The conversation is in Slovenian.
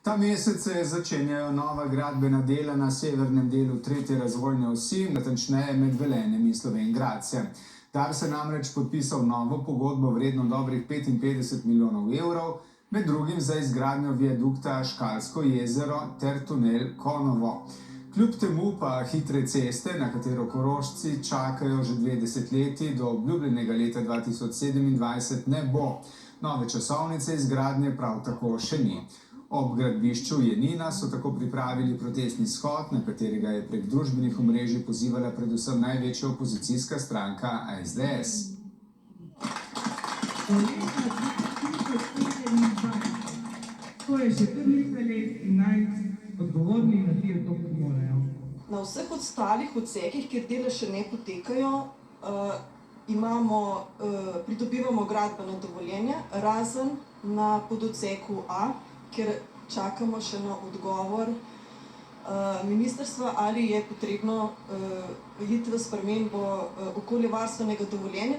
Ta mesec se začenjajo nova gradbena dela na severnem delu 3. razvojne osi, natančneje med Velenjem in Slovenj Gradcem. Dars je namreč podpisal novo pogodbo vredno dobrih 55 milijonov evrov, med drugim za izgradnjo viadukta Škalsko jezero ter tunel Konovo. Kljub temu pa hitre ceste, na katero Korošci čakajo že 2 desetletji, do obljubljenega leta 2027 ne bo. Nove časovnice izgradnje prav tako še ni. Ob gradbišču Jenina so tako pripravili protestni shod, na katerega je prek družbenih omrežij pozivala predvsem največja opozicijska stranka SDS. To je še kar nekaj let in naj odgovorni naredijo to, kar morajo. Na vseh ostalih odsekih, kjer dela še ne potekajo, pridobivamo gradbeno dovoljenje, razen na pododseku A, kjer čakamo še na odgovor ministrstva, ali je potrebno iti v spremembo okoljevarstvenega dovoljenja.